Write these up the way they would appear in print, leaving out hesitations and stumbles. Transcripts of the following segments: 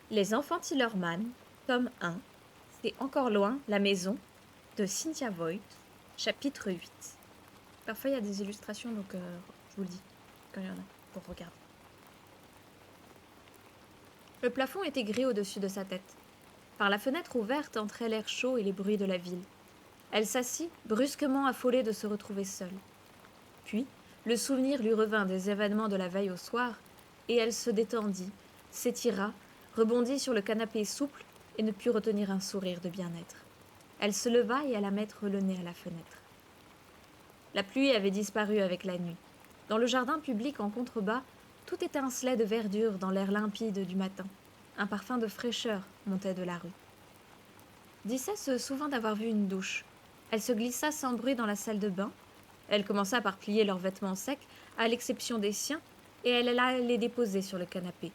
Les enfants Tillerman, tome 1, C'est encore loin, la maison, de Cynthia Voigt, chapitre 8. Parfois il y a des illustrations, donc je vous le dis, quand il y en a, pour regarder. Le plafond était gris au-dessus de sa tête. Par la fenêtre ouverte entraient l'air chaud et les bruits de la ville. Elle s'assit, brusquement affolée de se retrouver seule. Puis, le souvenir lui revint des événements de la veille au soir, et elle se détendit, s'étira, rebondit sur le canapé souple et ne put retenir un sourire de bien-être. Elle se leva et alla mettre le nez à la fenêtre. La pluie avait disparu avec la nuit. Dans le jardin public en contrebas, tout étincelait de verdure dans l'air limpide du matin. Un parfum de fraîcheur montait de la rue. Dissay se souvint d'avoir vu une douche. Elle se glissa sans bruit dans la salle de bain. Elle commença par plier leurs vêtements secs, à l'exception des siens, et elle alla les déposer sur le canapé.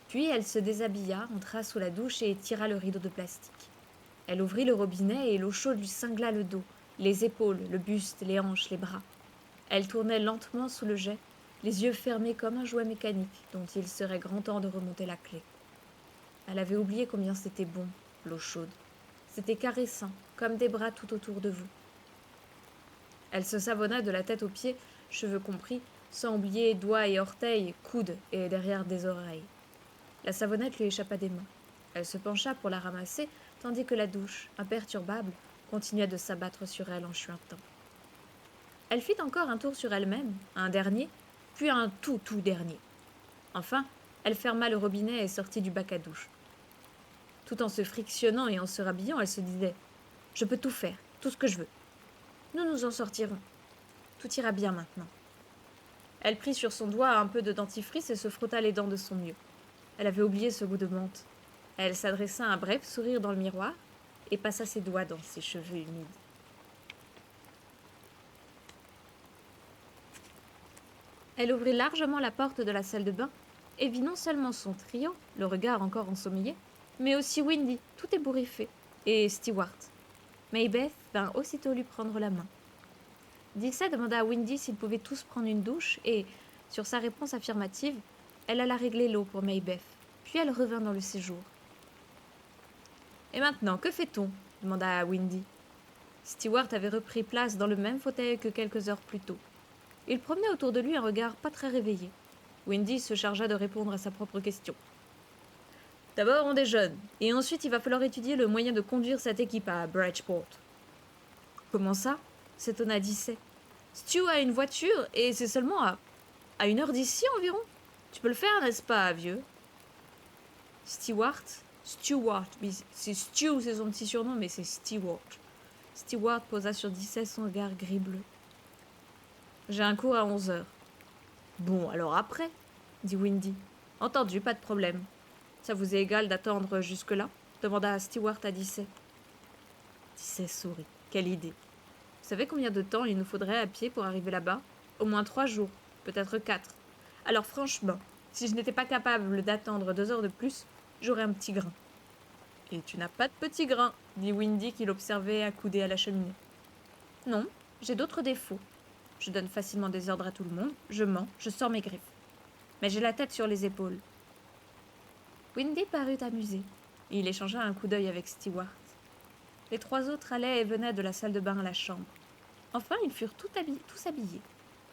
Puis elle se déshabilla, entra sous la douche et tira le rideau de plastique. Elle ouvrit le robinet et l'eau chaude lui cingla le dos, les épaules, le buste, les hanches, les bras. Elle tournait lentement sous le jet, les yeux fermés comme un jouet mécanique dont il serait grand temps de remonter la clé. Elle avait oublié combien c'était bon, l'eau chaude. C'était caressant, comme des bras tout autour de vous. Elle se savonna de la tête aux pieds, cheveux compris, sans oublier doigts et orteils, coudes et derrière des oreilles. La savonnette lui échappa des mains. Elle se pencha pour la ramasser, tandis que la douche, imperturbable, continuait de s'abattre sur elle en chuintant. Elle fit encore un tour sur elle-même, un dernier, puis un tout dernier. Enfin, elle ferma le robinet et sortit du bac à douche. Tout en se frictionnant et en se rhabillant, elle se disait « Je peux tout faire, tout ce que je veux. Nous nous en sortirons. Tout ira bien maintenant. » Elle prit sur son doigt un peu de dentifrice et se frotta les dents de son mieux. Elle avait oublié ce goût de menthe. Elle s'adressa un bref sourire dans le miroir et passa ses doigts dans ses cheveux humides. Elle ouvrit largement la porte de la salle de bain et vit non seulement son trio, le regard encore ensommeillé, mais aussi Windy, tout ébouriffé, et Stewart. Maybeth vint aussitôt lui prendre la main. Dissay demanda à Windy s'ils pouvaient tous prendre une douche et, sur sa réponse affirmative, elle alla régler l'eau pour Maybeth, puis elle revint dans le séjour. « Et maintenant, que fait-on » demanda Windy. Stewart avait repris place dans le même fauteuil que quelques heures plus tôt. Il promenait autour de lui un regard pas très réveillé. Windy se chargea de répondre à sa propre question. D'abord, on déjeune, et ensuite il va falloir étudier le moyen de conduire cette équipe à Bridgeport. Comment ça s'étonna Dissay. Stu a une voiture, et c'est seulement à 1 heure d'ici environ. Tu peux le faire, n'est-ce pas, vieux? Stewart, oui, c'est Stu, c'est son petit surnom, mais c'est Stewart. Stewart posa sur Dissay son regard gris-bleu. J'ai un cours à 11 heures. Bon, alors après, dit Windy. Entendu, pas de problème. Ça vous est égal d'attendre jusque-là demanda Stewart à Dissay. Dissay sourit. Quelle idée. Vous savez combien de temps il nous faudrait à pied pour arriver là-bas? Au moins 3 jours, peut-être 4. Alors franchement, si je n'étais pas capable d'attendre 2 heures de plus, j'aurais un petit grain. Et tu n'as pas de petit grain, dit Windy qui l'observait accoudé à la cheminée. Non, j'ai d'autres défauts. Je donne facilement des ordres à tout le monde, je mens, je sors mes griffes. Mais j'ai la tête sur les épaules. Windy parut amusé. Il échangea un coup d'œil avec Stewart. Les 3 autres allaient et venaient de la salle de bain à la chambre. Enfin, ils furent tous habillés.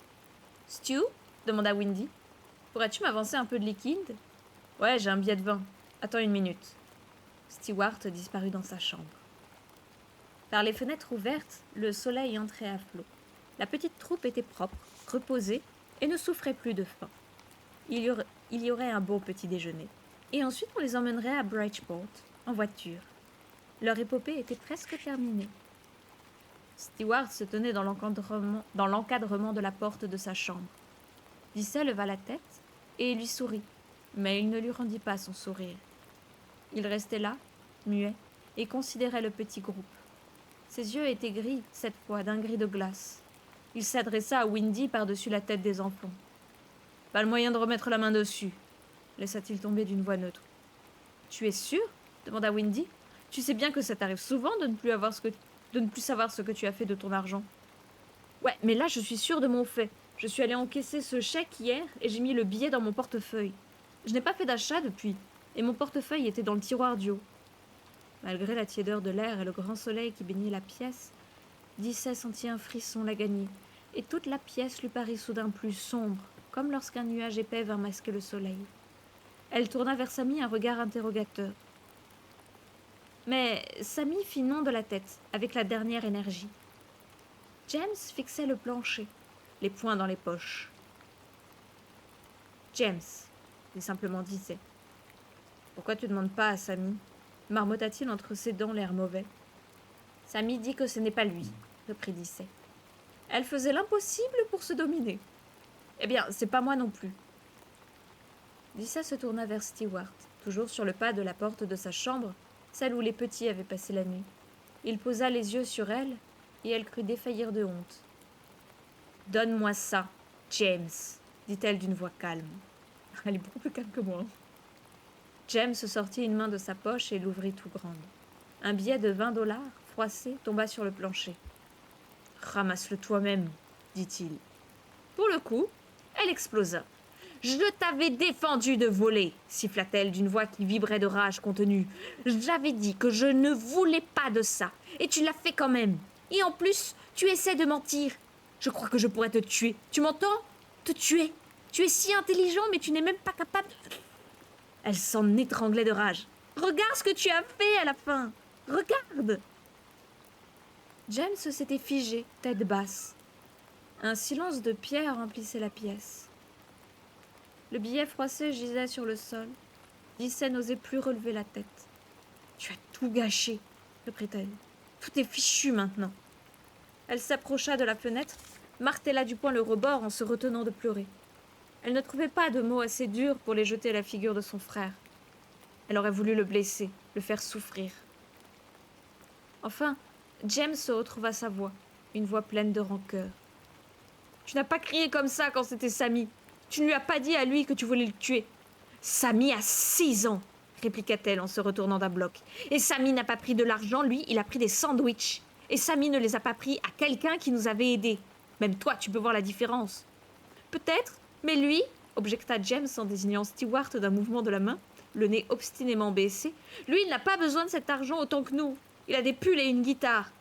« Stu » demanda Windy. « Pourrais-tu m'avancer un peu de liquide ?»« Ouais, j'ai un billet de vin. Attends 1 minute. » Stewart disparut dans sa chambre. Par les fenêtres ouvertes, le soleil entrait à flot. La petite troupe était propre, reposée et ne souffrait plus de faim. Il y aurait un beau petit déjeuner. Et ensuite on les emmènerait à Bridgeport, en voiture. Leur épopée était presque terminée. Stewart se tenait dans l'encadrement de la porte de sa chambre. Dissay leva la tête et lui sourit, mais il ne lui rendit pas son sourire. Il restait là, muet, et considérait le petit groupe. Ses yeux étaient gris, cette fois, d'un gris de glace. Il s'adressa à Windy par-dessus la tête des enfants. « Pas le moyen de remettre la main dessus » laissa-t-il tomber d'une voix neutre. « Tu es sûr » demanda Windy. « Tu sais bien que ça t'arrive souvent de ne plus savoir ce que tu as fait de ton argent. »« Ouais, mais là je suis sûre de mon fait. Je suis allée encaisser ce chèque hier et j'ai mis le billet dans mon portefeuille. Je n'ai pas fait d'achat depuis. et mon portefeuille était dans le tiroir du haut. Malgré la tiédeur de l'air et le grand soleil qui baignait la pièce, Dissay sentit un frisson la gagner, et toute la pièce lui parut soudain plus sombre, comme lorsqu'un nuage épais vint masquer le soleil. Elle tourna vers Sammy un regard interrogateur. Mais Sammy fit non de la tête, avec la dernière énergie. James fixait le plancher, les poings dans les poches. « James, dit simplement Dissay. Pourquoi tu ne demandes pas à Sammy ?» marmotta-t-il entre ses dents l'air mauvais. Sammy dit que ce n'est pas lui, reprit Dissay. Elle faisait l'impossible pour se dominer. Eh bien, c'est pas moi non plus. Dissay se tourna vers Stewart, toujours sur le pas de la porte de sa chambre, celle où les petits avaient passé la nuit. Il posa les yeux sur elle, et elle crut défaillir de honte. « Donne-moi ça, James, dit-elle d'une voix calme. Elle est beaucoup plus calme que moi. James sortit une main de sa poche et l'ouvrit tout grande. Un billet de 20 $, froissé, tomba sur le plancher. « Ramasse-le toi-même, dit-il. Pour le coup, elle explosa. « Je t'avais défendu de voler, siffla-t-elle d'une voix qui vibrait de rage contenue. J'avais dit que je ne voulais pas de ça, et tu l'as fait quand même. Et en plus, tu essaies de mentir. Je crois que je pourrais te tuer. Tu m'entends? Te tuer. Tu es si intelligent, mais tu n'es même pas capable de... » Elle s'en étranglait de rage. « Regarde ce que tu as fait à la fin. Regarde !» James s'était figé, tête basse. Un silence de pierre remplissait la pièce. Le billet froissé gisait sur le sol. Dissay n'osait plus relever la tête. « Tu as tout gâché, » reprit-elle. « Tout est fichu maintenant. » Elle s'approcha de la fenêtre, martela du poing le rebord en se retenant de pleurer. Elle ne trouvait pas de mots assez durs pour les jeter à la figure de son frère. Elle aurait voulu le blesser, le faire souffrir. Enfin, James se retrouva sa voix, une voix pleine de rancœur. « Tu n'as pas crié comme ça quand c'était Sammy. Tu ne lui as pas dit à lui que tu voulais le tuer. »« Sammy a 6 ans, répliqua-t-elle en se retournant d'un bloc. « Et Sammy n'a pas pris de l'argent, lui, il a pris des sandwichs. Et Sammy ne les a pas pris à quelqu'un qui nous avait aidés. Même toi, tu peux voir la différence. »« Peut-être, mais lui, objecta James en désignant Stewart d'un mouvement de la main, le nez obstinément baissé, lui, il n'a pas besoin de cet argent autant que nous. Il a des pulls et une guitare. »«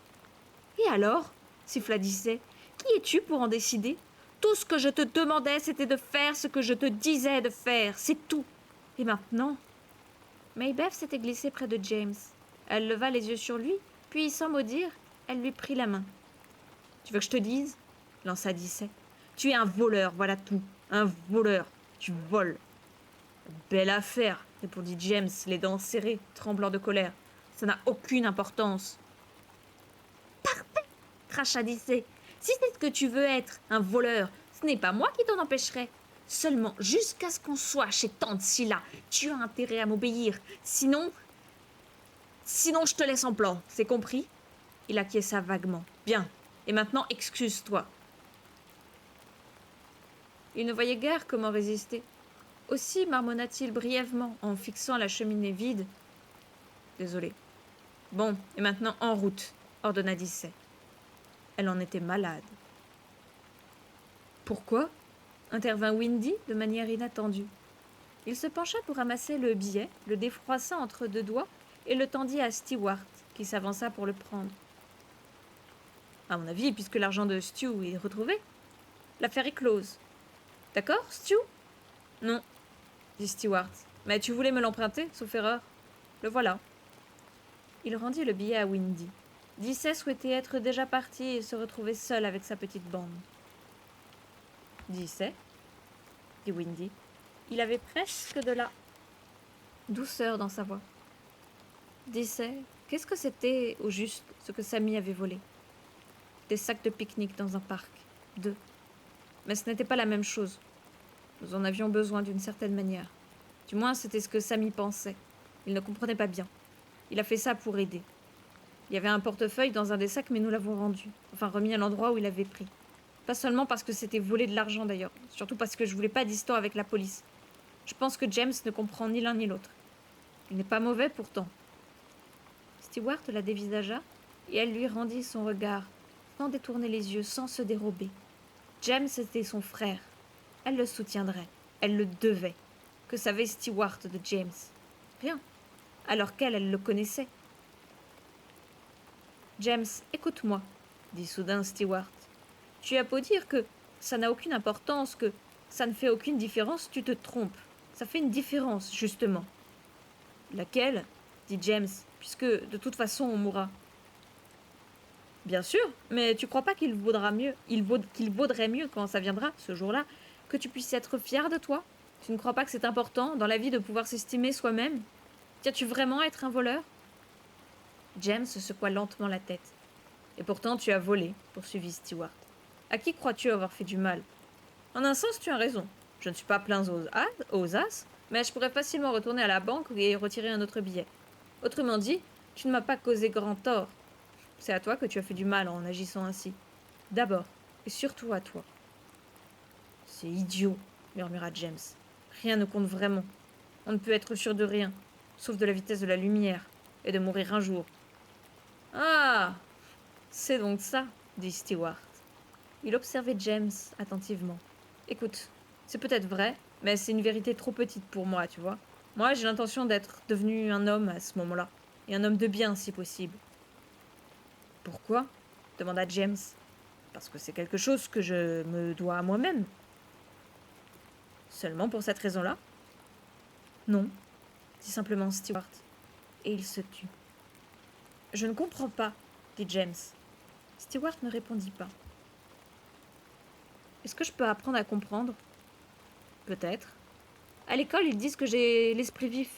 Et alors ?» siffla Dissay. « Qui es-tu pour en décider ? Tout ce que je te demandais, c'était de faire ce que je te disais de faire. C'est tout. Et maintenant ?» Maybeth s'était glissée près de James. Elle leva les yeux sur lui, puis, sans mot dire, elle lui prit la main. « Tu veux que je te dise ?» lança Dissay. « Tu es un voleur, voilà tout. Un voleur. Tu voles. »« Belle affaire, » répondit James, les dents serrées, tremblant de colère. « Ça n'a aucune importance. »« Parfait !» cracha Dissay. « Si c'est ce que tu veux être, un voleur, ce n'est pas moi qui t'en empêcherai. Seulement, jusqu'à ce qu'on soit chez tante Sheila, tu as intérêt à m'obéir. Sinon, je te laisse en plan, c'est compris ?» Il acquiesça vaguement. « Bien. Et maintenant, excuse-toi. » Il ne voyait guère comment résister. Aussi marmonna-t-il brièvement en fixant la cheminée vide. « Désolé. »« Bon, et maintenant en route, » ordonna Dissay. Elle en était malade. « Pourquoi ?» intervint Windy de manière inattendue. Il se pencha pour ramasser le billet, le défroissa entre 2 doigts et le tendit à Stewart, qui s'avança pour le prendre. « À mon avis, puisque l'argent de Stu est retrouvé, l'affaire est close. D'accord, Stu ?»« Non, » dit Stewart. « Mais tu voulais me l'emprunter, sauf erreur. Le voilà. » Il rendit le billet à Windy. Dissay souhaitait être déjà parti et se retrouver seul avec sa petite bande. « Dissay ?» dit Windy. Il avait presque de la douceur dans sa voix. « Dissay, qu'est-ce que c'était, au juste, ce que Sammy avait volé ? Des sacs de pique-nique dans un parc. 2. Mais ce n'était pas la même chose. Nous en avions besoin d'une certaine manière. Du moins, c'était ce que Sammy pensait. Il ne comprenait pas bien. Il a fait ça pour aider. Il y avait un portefeuille dans un des sacs, mais nous l'avons rendu. Enfin, remis à l'endroit où il avait pris. Pas seulement parce que c'était voler de l'argent, d'ailleurs. Surtout parce que je voulais pas d'histoire avec la police. Je pense que James ne comprend ni l'un ni l'autre. Il n'est pas mauvais, pourtant. » Stewart la dévisagea, et elle lui rendit son regard, sans détourner les yeux, sans se dérober. James était son frère. Elle le soutiendrait. Elle le devait. Que savait Stewart de James ? Rien. Alors qu'elle, elle le connaissait. James, écoute-moi, dit soudain Stewart. Tu as beau dire que ça n'a aucune importance, que ça ne fait aucune différence, tu te trompes. Ça fait une différence, justement. Laquelle dit James, puisque de toute façon on mourra. Bien sûr, mais tu crois pas qu'il vaudra mieux, qu'il vaudrait mieux quand ça viendra, ce jour-là, que tu puisses être fier de toi? Tu ne crois pas que c'est important dans la vie de pouvoir s'estimer soi-même? Tiens-tu vraiment être un voleur? James secoua lentement la tête. Et pourtant tu as volé, poursuivit Stewart. À qui crois-tu avoir fait du mal? En un sens, tu as raison. Je ne suis pas plein aux as, mais je pourrais facilement retourner à la banque et retirer un autre billet. Autrement dit, tu ne m'as pas causé grand tort. C'est à toi que tu as fait du mal en agissant ainsi. D'abord, et surtout à toi. C'est idiot, murmura James. Rien ne compte vraiment. On ne peut être sûr de rien, sauf de la vitesse de la lumière, et de mourir un jour. Ah, c'est donc ça, dit Stewart. Il observait James attentivement. Écoute, c'est peut-être vrai, mais c'est une vérité trop petite pour moi, tu vois. Moi, j'ai l'intention d'être devenu un homme à ce moment-là, et un homme de bien si possible. Pourquoi? Demanda James. Parce que c'est quelque chose que je me dois à moi-même. Seulement pour cette raison-là? Non, dit simplement Stewart, et il se tut. Je ne comprends pas, dit James. Stewart ne répondit pas. Est-ce que je peux apprendre à comprendre? Peut-être. À l'école, ils disent que j'ai l'esprit vif.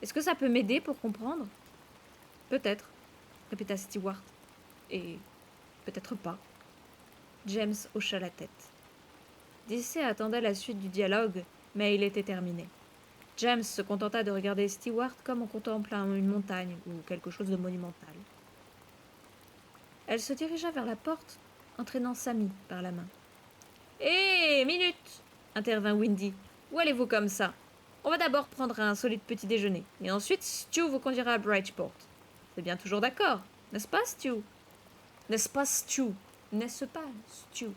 Est-ce que ça peut m'aider pour comprendre? Peut-être, répéta Stewart. Et peut-être pas. James hocha la tête. Dicey attendait la suite du dialogue, mais il était terminé. James se contenta de regarder Stewart comme on contemple une montagne ou quelque chose de monumental. Elle se dirigea vers la porte, entraînant Sammy par la main. « Hé, minute !» intervint Windy. « Où allez-vous comme ça? On va d'abord prendre un solide petit déjeuner, et ensuite Stu vous conduira à Bridgeport. C'est bien toujours d'accord, n'est-ce pas, Stu? N'est-ce pas, Stu? N'est-ce pas, Stu ?»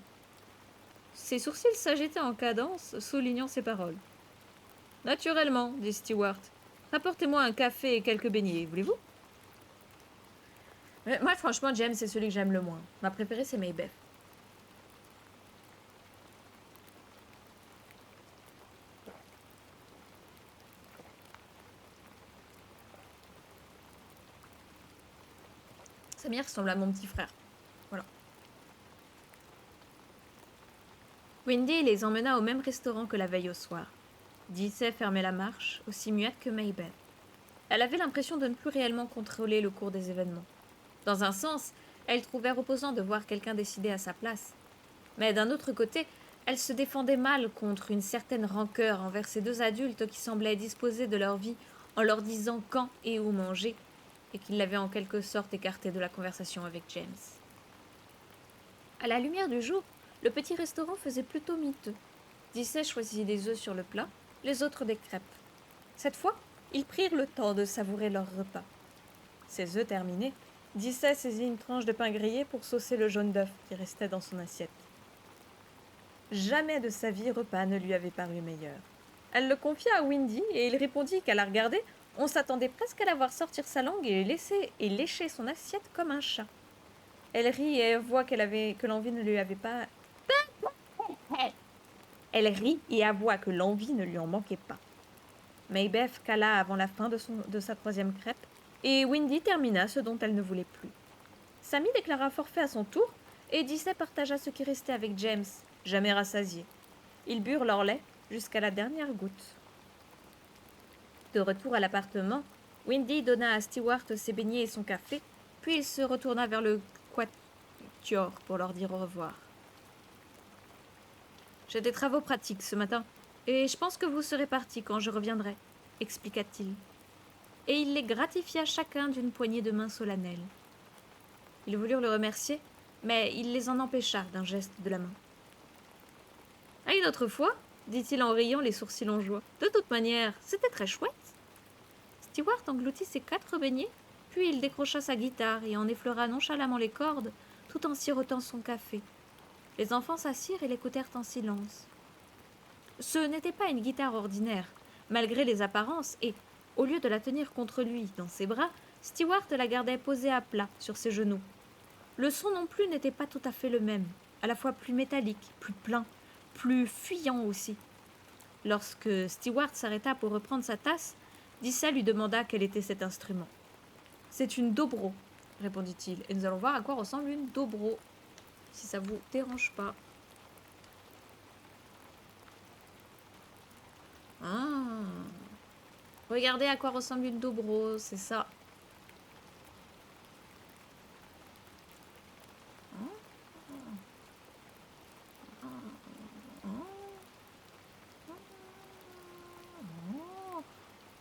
Ses sourcils s'agitaient en cadence, soulignant ses paroles. « Naturellement, dit Stewart. Apportez-moi un café et quelques beignets, voulez-vous? » Moi, franchement, James, c'est celui que j'aime le moins. Ma préférée, c'est Maybeth. Samir ressemble à mon petit frère. Voilà. Wendy les emmena au même restaurant que la veille au soir. Dicey fermait la marche, aussi muette que Maybeth. Elle avait l'impression de ne plus réellement contrôler le cours des événements. Dans un sens, elle trouvait reposant de voir quelqu'un décider à sa place. Mais d'un autre côté, elle se défendait mal contre une certaine rancœur envers ces deux adultes qui semblaient disposer de leur vie en leur disant quand et où manger, et qui l'avaient en quelque sorte écartée de la conversation avec James. À la lumière du jour, le petit restaurant faisait plutôt miteux. Dicey choisit des œufs sur le plat, les autres des crêpes. Cette fois, ils prirent le temps de savourer leur repas. Ces œufs terminés, Dicey saisit une tranche de pain grillé pour saucer le jaune d'œuf qui restait dans son assiette. Jamais de sa vie repas ne lui avait paru meilleur. Elle le confia à Windy et il répondit qu'à la regarder, on s'attendait presque à la voir sortir sa langue et lécher son assiette comme un chat. Elle rit et avoua que l'envie ne lui avait pas... Elle rit et avoua que l'envie ne lui en manquait pas. Maybeth cala avant la fin de sa troisième crêpe et Windy termina ce dont elle ne voulait plus. Sammy déclara forfait à son tour et Dicey partagea ce qui restait avec James, jamais rassasié. Ils burent leur lait jusqu'à la dernière goutte. De retour à l'appartement, Windy donna à Stewart ses beignets et son café, puis il se retourna vers le quatuor pour leur dire au revoir. « J'ai des travaux pratiques ce matin, et je pense que vous serez partis quand je reviendrai, » expliqua-t-il. Et il les gratifia chacun d'une poignée de main solennelle. Ils voulurent le remercier, mais il les en empêcha d'un geste de la main. « À une autre fois, » dit-il en riant les sourcils en joie. « De toute manière, c'était très chouette. » Stewart engloutit ses 4 beignets, puis il décrocha sa guitare et en effleura nonchalamment les cordes, tout en sirotant son café. Les enfants s'assirent et l'écoutèrent en silence. Ce n'était pas une guitare ordinaire, malgré les apparences, et, Au lieu de la tenir contre lui dans ses bras, Stewart la gardait posée à plat sur ses genoux. Le son non plus n'était pas tout à fait le même, à la fois plus métallique, plus plein, plus fuyant aussi. Lorsque Stewart s'arrêta pour reprendre sa tasse, Dissay lui demanda quel était cet instrument. « C'est une dobro, répondit-il, et nous allons voir à quoi ressemble une dobro, si ça vous dérange pas. Ah, regardez à quoi ressemble une dobro, c'est ça.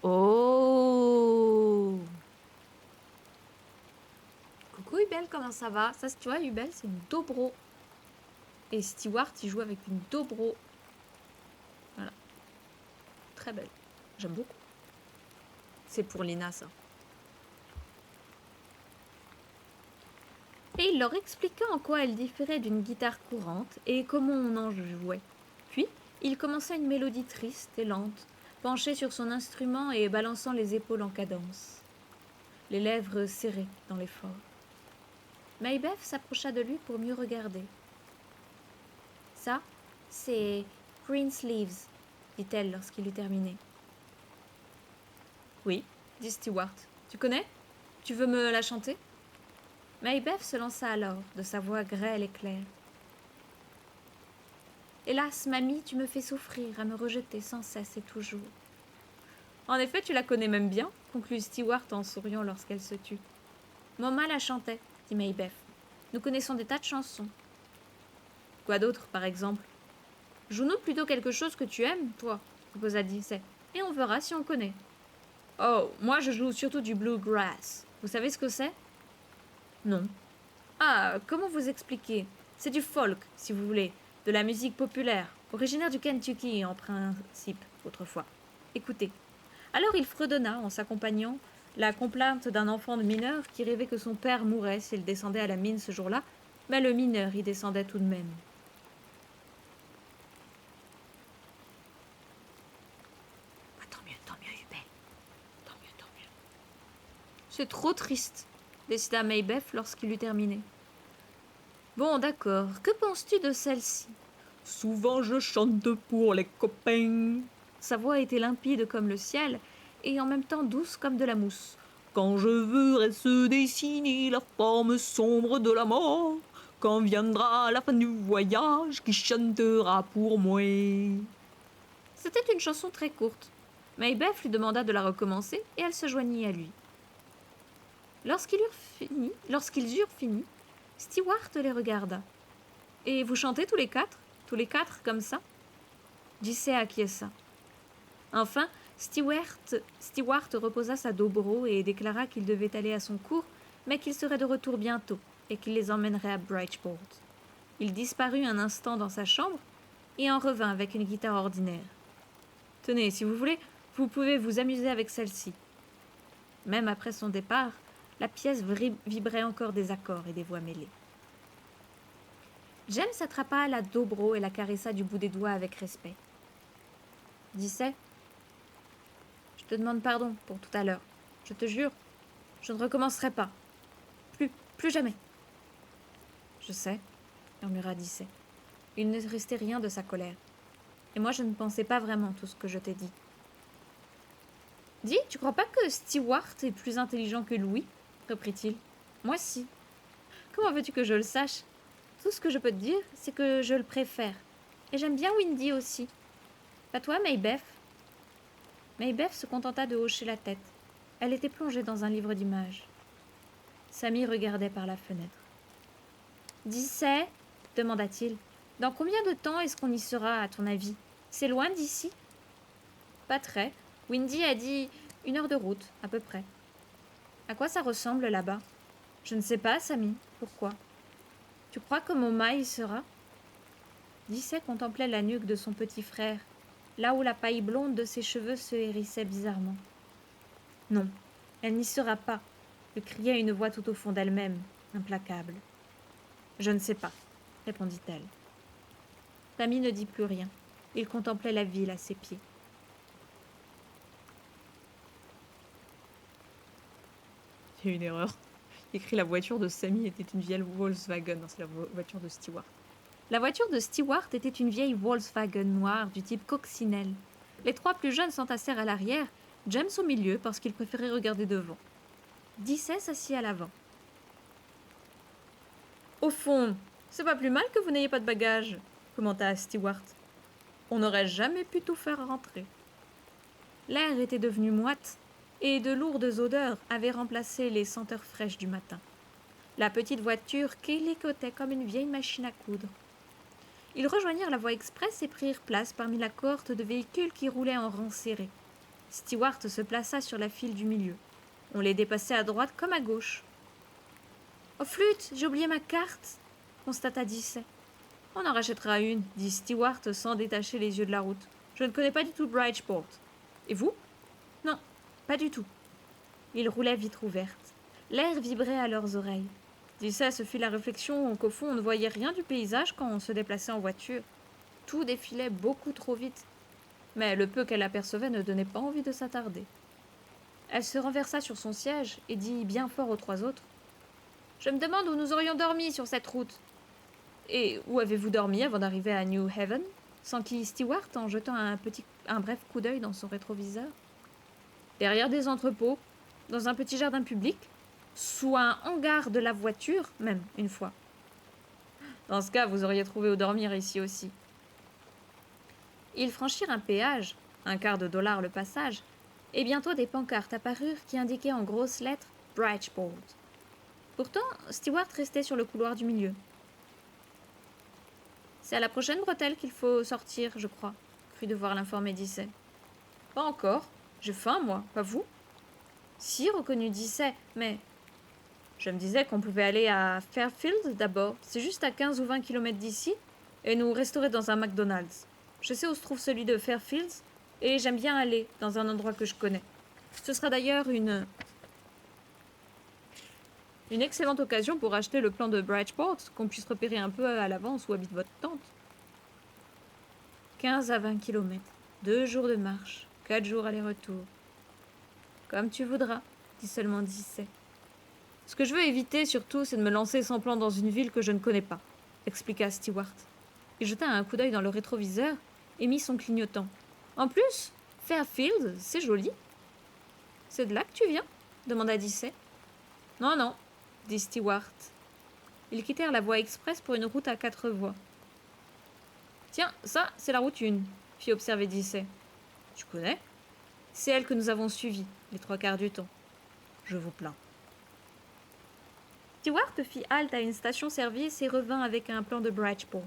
Oh! Coucou Hubel, comment ça va? Ça, tu vois, Hubel, c'est une dobro. Et Stewart, il joue avec une dobro. Voilà. Très belle. J'aime beaucoup. C'est pour Lina, ça. Et il leur expliqua en quoi elle différait d'une guitare courante et comment on en jouait. Puis, il commença une mélodie triste et lente, penché sur son instrument et balançant les épaules en cadence, les lèvres serrées dans l'effort. Maybeth s'approcha de lui pour mieux regarder. « Ça, c'est Greensleeves, dit-elle lorsqu'il eut terminé. « Oui, dit Stewart. Tu connais? Tu veux me la chanter ?» Maybeth se lança alors, de sa voix grêle et claire. « Hélas, mamie, tu me fais souffrir à me rejeter sans cesse et toujours. »« En effet, tu la connais même bien, conclut Stewart en souriant lorsqu'elle se tut. »« Maman la chantait, dit Maybeth. Nous connaissons des tas de chansons. »« Quoi d'autre, par exemple ?»« Joue-nous plutôt quelque chose que tu aimes, toi, proposa Dissay, et on verra si on connaît. »« Oh, moi je joue surtout du bluegrass. Vous savez ce que c'est ?»« Non. »« Ah, comment vous expliquer? C'est du folk, si vous voulez, de la musique populaire, originaire du Kentucky en principe, autrefois. Écoutez. » Alors il fredonna en s'accompagnant la complainte d'un enfant de mineur qui rêvait que son père mourrait s'il descendait à la mine ce jour-là, mais le mineur y descendait tout de même. Ah, tant mieux, Hubert. Tant mieux. C'est trop triste, décida Maybeth lorsqu'il eut terminé. Bon, d'accord. Que penses-tu de celle-ci? Souvent je chante pour les copains. Sa voix était limpide comme le ciel et en même temps douce comme de la mousse. Quand je verrai se dessiner la forme sombre de la mort, quand viendra la fin du voyage, qui chantera pour moi? C'était une chanson très courte. Maybeth lui demanda de la recommencer et elle se joignit à lui. Lorsqu'ils eurent fini, Stewart les regarda. « Et vous chantez tous les quatre? Tous les quatre, comme ça ?» Dissay acquiesça. Enfin, Stewart reposa sa dobro et déclara qu'il devait aller à son cours, mais qu'il serait de retour bientôt et qu'il les emmènerait à Bridgeport. Il disparut un instant dans sa chambre et en revint avec une guitare ordinaire. « Tenez, si vous voulez, vous pouvez vous amuser avec celle-ci. » Même après son départ, la pièce vibrait encore des accords et des voix mêlées. James attrapa la dobro et la caressa du bout des doigts avec respect. « Dissay, je te demande pardon pour tout à l'heure. Je te jure, je ne recommencerai pas. Plus jamais. »« Je sais, » murmura Dissay. Il ne restait rien de sa colère. Et moi, je ne pensais pas vraiment tout ce que je t'ai dit. « Dis, tu crois pas que Stewart est plus intelligent que Louis ?» reprit-il. « Moi, si. Comment veux-tu que je le sache ? Tout ce que je peux te dire, c'est que je le préfère. Et j'aime bien Windy aussi. Pas toi, Maybeth ?» Maybeth se contenta de hocher la tête. Elle était plongée dans un livre d'images. Sammy regardait par la fenêtre. « Dissay ?» demanda-t-il. « Dans combien de temps est-ce qu'on y sera, à ton avis? C'est loin d'ici ?»« Pas très. Windy a dit 1 heure de route, à peu près. »« À quoi ça ressemble là-bas ?»« Je ne sais pas, Sammy. Pourquoi ? Tu crois que Moma y sera ?» Dissay contemplait la nuque de son petit frère, là où la paille blonde de ses cheveux se hérissait bizarrement. « Non, elle n'y sera pas, » lui criait une voix tout au fond d'elle-même, implacable. « Je ne sais pas, » répondit-elle. Sammy ne dit plus rien. Il contemplait la ville à ses pieds. Il y a une erreur. Il écrit la voiture de Sammy était une vieille Volkswagen. Non, c'est la voiture de Stewart. La voiture de Stewart était une vieille Volkswagen noire du type coccinelle. Les trois plus jeunes s'entassèrent à l'arrière, James au milieu parce qu'il préférait regarder devant. Dissay s'assit à l'avant. Au fond, c'est pas plus mal que vous n'ayez pas de bagages, commenta Stewart. On n'aurait jamais pu tout faire rentrer. L'air était devenu moite, et de lourdes odeurs avaient remplacé les senteurs fraîches du matin. La petite voiture kélicotait comme une vieille machine à coudre. Ils rejoignirent la voie express et prirent place parmi la cohorte de véhicules qui roulaient en rang serré. Stewart se plaça sur la file du milieu. On les dépassait à droite comme à gauche. « Oh flûte, j'ai oublié ma carte !» constata Dissay. « On en rachètera une, » dit Stewart sans détacher les yeux de la route. « Je ne connais pas du tout Bridgeport. Et vous ?»« Non, pas du tout. » Ils roulaient vitre ouverte. L'air vibrait à leurs oreilles. Dissay se fit la réflexion qu'au fond on ne voyait rien du paysage quand on se déplaçait en voiture. Tout défilait beaucoup trop vite. Mais le peu qu'elle apercevait ne donnait pas envie de s'attarder. Elle se renversa sur son siège et dit bien fort aux trois autres. « Je me demande où nous aurions dormi sur cette route. »« Et où avez-vous dormi avant d'arriver à New Haven ?» s'enquit Stewart en jetant un bref coup d'œil dans son rétroviseur. « Derrière des entrepôts, dans un petit jardin public, sous un hangar de la voiture, même, une fois. Dans ce cas, vous auriez trouvé où dormir ici aussi. » Ils franchirent un péage, $15 le passage, et bientôt des pancartes apparurent qui indiquaient en grosses lettres « Bridgeport ». Pourtant, Stewart restait sur le couloir du milieu. « C'est à la prochaine bretelle qu'il faut sortir, je crois, » crut devoir l'informer Dissay. « Pas encore. J'ai faim, moi, pas vous ?»« Si, reconnut Dissay, mais... » Je me disais qu'on pouvait aller à Fairfield d'abord. C'est juste à 15 ou 20 kilomètres d'ici, et nous restaurer dans un McDonald's. Je sais où se trouve celui de Fairfield, et j'aime bien aller dans un endroit que je connais. Ce sera d'ailleurs une excellente occasion pour acheter le plan de Bridgeport, qu'on puisse repérer un peu à l'avance où habite votre tante. 15 à 20 kilomètres, 2 jours de marche, 4 jours aller-retour. Comme tu voudras, dit seulement Dissay. Ce que je veux éviter surtout, c'est de me lancer sans plan dans une ville que je ne connais pas, expliqua Stewart. Il jeta un coup d'œil dans le rétroviseur et mit son clignotant. En plus, Fairfield, c'est joli. C'est de là que tu viens ? Demanda Dissay. Non, non, dit Stewart. Ils quittèrent la voie express pour une route à 4 voies. Tiens, ça, c'est la route 1, fit observer Dissay. Tu connais ? C'est elle que nous avons suivie, les 3/4 du temps. Je vous plains. Stewart fit halte à une station-service et revint avec un plan de Bridgeport.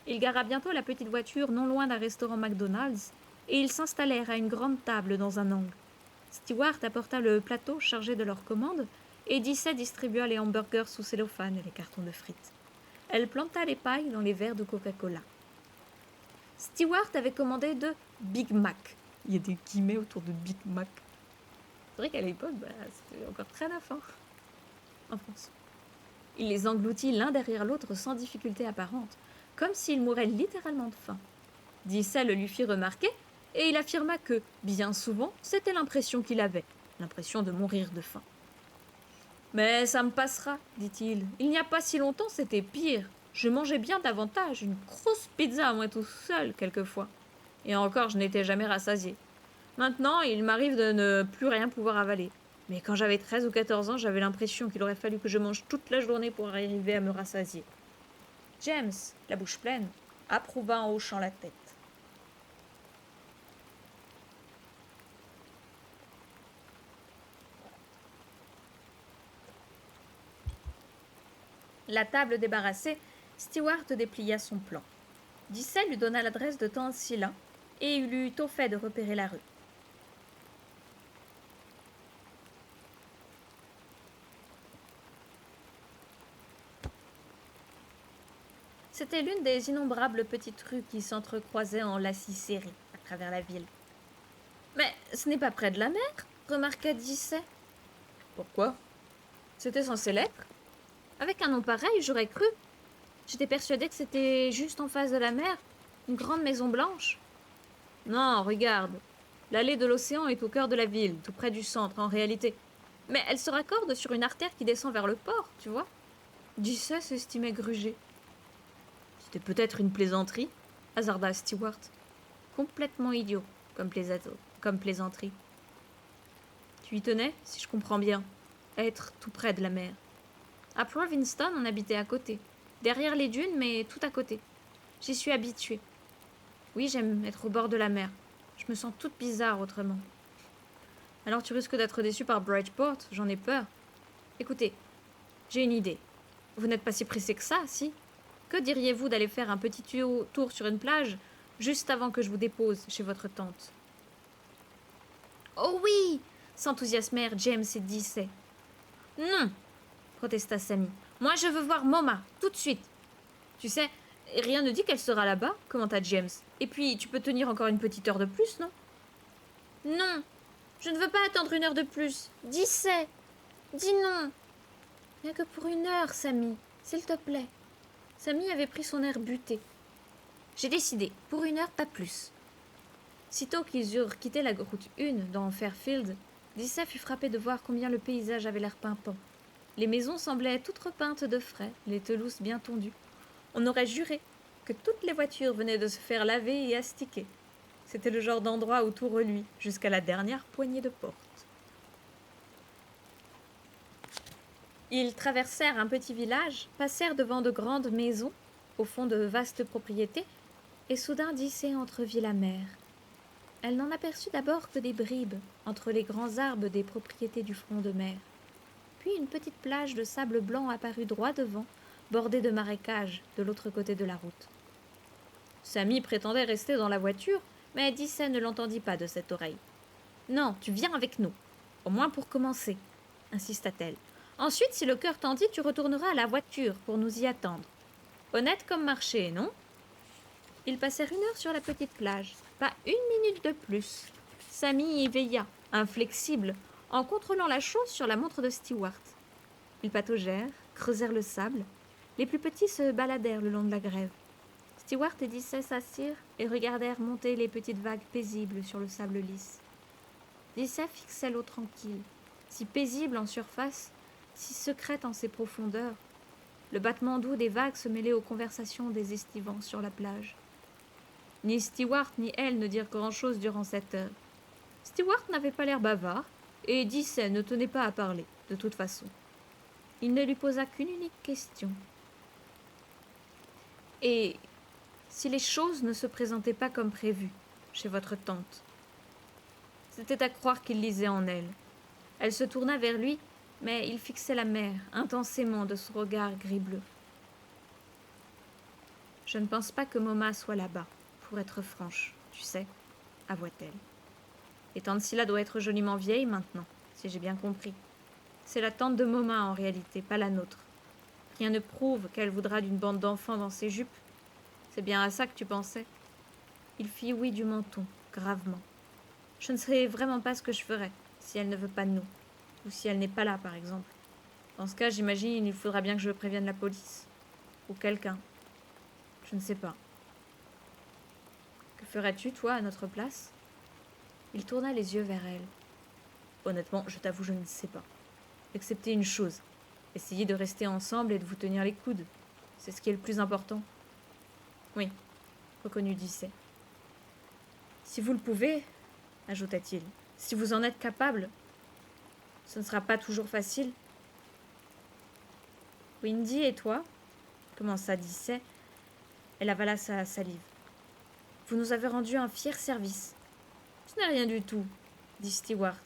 Il gara bientôt la petite voiture non loin d'un restaurant McDonald's et ils s'installèrent à une grande table dans un angle. Stewart apporta le plateau chargé de leurs commandes et Dissay distribua les hamburgers sous cellophane et les cartons de frites. Elle planta les pailles dans les verres de Coca-Cola. Stewart avait commandé 2 Big Mac. Il y a des guillemets autour de Big Mac. C'est vrai qu'à l'époque, c'était encore très à la fin, en France. Il les engloutit l'un derrière l'autre sans difficulté apparente, comme s'il mourait littéralement de faim. Dissay le lui fit remarquer, et il affirma que, bien souvent, c'était l'impression qu'il avait, l'impression de mourir de faim. « Mais ça me passera, dit-il. Il n'y a pas si longtemps, c'était pire. Je mangeais bien davantage, une grosse pizza à moi tout seul, quelquefois. Et encore, je n'étais jamais rassasié. Maintenant, il m'arrive de ne plus rien pouvoir avaler. Mais quand j'avais 13 ou 14 ans, j'avais l'impression qu'il aurait fallu que je mange toute la journée pour arriver à me rassasier. » James, la bouche pleine, approuva en hochant la tête. La table débarrassée, Stewart déplia son plan. Dissay lui donna l'adresse de tante Sheila et il eut tôt fait de repérer la rue. C'était l'une des innombrables petites rues qui s'entrecroisaient en lacis serrés à travers la ville. « Mais ce n'est pas près de la mer ?» remarqua Dissay. « Pourquoi ? C'était censé l'être. Avec un nom pareil, j'aurais cru. J'étais persuadée que c'était juste en face de la mer, une grande maison blanche. »« Non, regarde. L'allée de l'océan est au cœur de la ville, tout près du centre, en réalité. Mais elle se raccorde sur une artère qui descend vers le port, tu vois. Dissay s'estimait grugé. C'était peut-être une plaisanterie, hasarda Stewart. Complètement idiot, comme plaisanterie. Tu y tenais, si je comprends bien, être tout près de la mer. À Provincetown, on habitait à côté. Derrière les dunes, mais tout à côté. J'y suis habituée. Oui, j'aime être au bord de la mer. Je me sens toute bizarre autrement. Alors tu risques d'être déçu par Bridgeport, j'en ai peur. Écoutez, j'ai une idée. Vous n'êtes pas si pressé que ça, si? Que diriez-vous d'aller faire un petit tour sur une plage juste avant que je vous dépose chez votre tante? Oh oui! S'enthousiasmèrent James et Dissay. Non! Protesta Sammy. Moi je veux voir Moma, tout de suite. Tu sais, rien ne dit qu'elle sera là-bas, commenta James. Et puis, tu peux tenir encore une petite heure de plus, non? Non! Je ne veux pas attendre une heure de plus. Dissay! Dis non! Rien que pour une heure, Sammy, s'il te plaît. Sammy avait pris son air buté. J'ai décidé, pour une heure, pas plus. Sitôt qu'ils eurent quitté la route 1 dans Fairfield, Dissay fut frappé de voir combien le paysage avait l'air pimpant. Les maisons semblaient toutes repeintes de frais, les pelouses bien tondues. On aurait juré que toutes les voitures venaient de se faire laver et astiquer. C'était le genre d'endroit où tout reluit, jusqu'à la dernière poignée de porte. Ils traversèrent un petit village, passèrent devant de grandes maisons, au fond de vastes propriétés, et soudain Dissay entrevit la mer. Elle n'en aperçut d'abord que des bribes, entre les grands arbres des propriétés du front de mer. Puis une petite plage de sable blanc apparut droit devant, bordée de marécages, de l'autre côté de la route. Sammy prétendait rester dans la voiture, mais Dissay ne l'entendit pas de cette oreille. « Non, tu viens avec nous, au moins pour commencer, » insista-t-elle. « Ensuite, si le cœur t'en dit, tu retourneras à la voiture pour nous y attendre. Honnête comme marché, non ?» Ils passèrent une heure sur la petite plage, pas une minute de plus. Sammy y veilla, inflexible, en contrôlant la chose sur la montre de Stewart. Ils pataugèrent, creusèrent le sable. Les plus petits se baladèrent le long de la grève. Stewart et Dissay s'assirent et regardèrent monter les petites vagues paisibles sur le sable lisse. Dissay fixait l'eau tranquille, si paisible en surface, si secrète en ses profondeurs. Le battement doux des vagues se mêlait aux conversations des estivants sur la plage. Ni Stewart ni elle ne dirent grand-chose durant cette heure. Stewart n'avait pas l'air bavard, et Dissay ne tenait pas à parler, de toute façon. Il ne lui posa qu'une unique question. « Et si les choses ne se présentaient pas comme prévu chez votre tante ?» C'était à croire qu'il lisait en elle. Elle se tourna vers lui, mais il fixait la mer intensément de son regard gris-bleu. « Je ne pense pas que Moma soit là-bas, pour être franche, tu sais, avoua-t-elle. Et tante Scylla doit être joliment vieille maintenant, si j'ai bien compris. C'est la tante de Moma en réalité, pas la nôtre. Rien ne prouve qu'elle voudra d'une bande d'enfants dans ses jupes. C'est bien à ça que tu pensais. » Il fit oui du menton, gravement. « Je ne sais vraiment pas ce que je ferais, si elle ne veut pas de nous. Ou si elle n'est pas là, par exemple. Dans ce cas, j'imagine, il faudra bien que je prévienne la police. Ou quelqu'un. Je ne sais pas. Que ferais-tu, toi, à notre place ?» Il tourna les yeux vers elle. « Honnêtement, je t'avoue, je ne sais pas. Excepté une chose. Essayez de rester ensemble et de vous tenir les coudes. C'est ce qui est le plus important. » « Oui, » reconnut Dissay. « Si vous le pouvez, » ajouta-t-il, « si vous en êtes capable, ce ne sera pas toujours facile. »« Windy et toi ?» commença Dissay. Elle avala sa salive. « Vous nous avez rendu un fier service. »« Ce n'est rien du tout, » dit Stewart.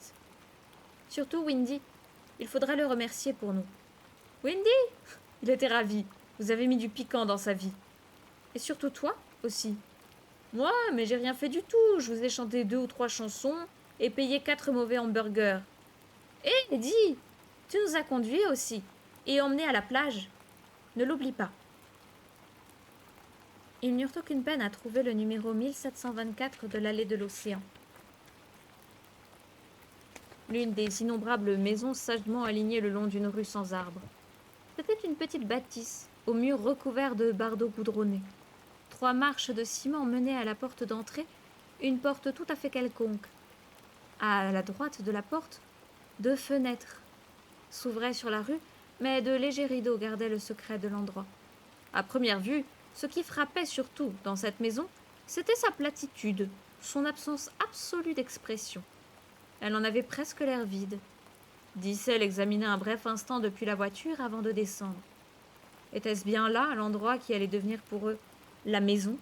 « Surtout Windy. Il faudra le remercier pour nous. »« Windy ?» Il était ravi. Vous avez mis du piquant dans sa vie. Et surtout toi aussi. Moi, mais j'ai rien fait du tout. Je vous ai chanté 2 ou 3 chansons et payé 4 mauvais hamburgers. Et dis, tu nous as conduits aussi et emmenés à la plage. Ne l'oublie pas. Ils n'eurent aucune peine à trouver le numéro 1724 de l'allée de l'Océan. L'une des innombrables maisons sagement alignées le long d'une rue sans arbres. C'était une petite bâtisse, aux murs recouverts de bardeaux goudronnés. 3 marches de ciment menaient à la porte d'entrée, une porte tout à fait quelconque. À la droite de la porte, 2 fenêtres, s'ouvrait sur la rue, mais de légers rideaux gardaient le secret de l'endroit. À première vue, ce qui frappait surtout dans cette maison, c'était sa platitude, son absence absolue d'expression. Elle en avait presque l'air vide. Dicey l'examina un bref instant depuis la voiture avant de descendre. Était-ce bien là, l'endroit qui allait devenir pour eux la maison?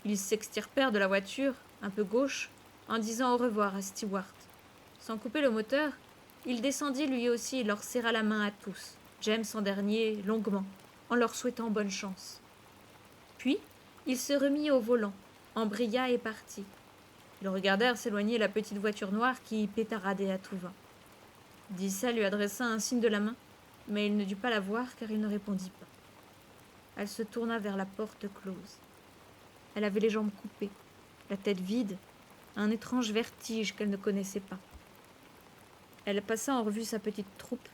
Ils s'extirpèrent de la voiture, un peu gauche, en disant au revoir à Stewart. Sans couper le moteur, il descendit lui aussi et leur serra la main à tous, James en dernier, longuement, en leur souhaitant bonne chance. Puis, il se remit au volant, embraya et partit. Ils regardèrent s'éloigner la petite voiture noire qui pétaradait à tout va. Dicey lui adressa un signe de la main, mais il ne dut pas la voir car il ne répondit pas. Elle se tourna vers la porte close. Elle avait les jambes coupées, la tête vide, un étrange vertige qu'elle ne connaissait pas. Elle passa en revue sa petite troupe,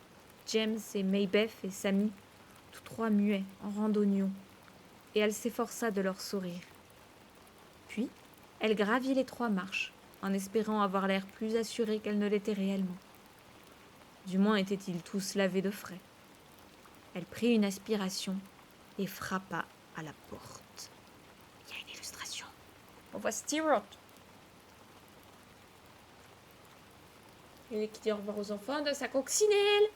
James et Maybeth et Sammy, tous trois muets, en rang d'oignons, et elle s'efforça de leur sourire. Puis, elle gravit les 3 marches, en espérant avoir l'air plus assurée qu'elle ne l'était réellement. Du moins étaient-ils tous lavés de frais. Elle prit une aspiration et frappa à la porte. Il y a une illustration. On voit Stewart. Et qui dit au revoir aux enfants de sa coccinelle.